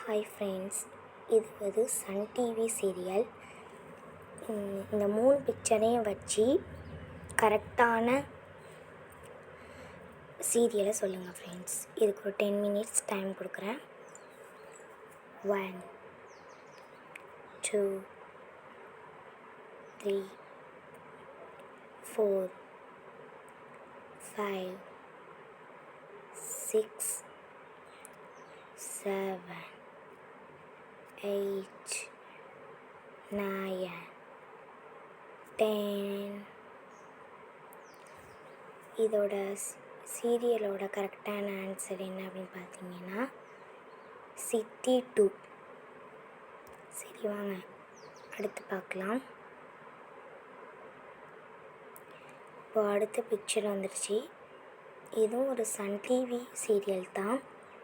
Hi friends, இது Sun TV serial. இந்த 3 பிக்சரையும் வச்சு கரெக்டான சீரியலை சொல்லுங்கள் ஃப்ரெண்ட்ஸ். இதுக்கு ஒரு 10 minutes டைம் கொடுக்குறேன். 1 2 3 4 5 6 7 8 9 10. இதோட சீரியலோட கரெக்டான ஆன்சர் என்ன அப்படின்னு பார்த்தீங்கன்னா சித்தி 2. சரி, வாங்க அடுத்து பார்க்கலாம். இப்போ அடுத்த பிக்சர் வந்துடுச்சு. இதுவும் ஒரு சன் டிவி சீரியல் தான்.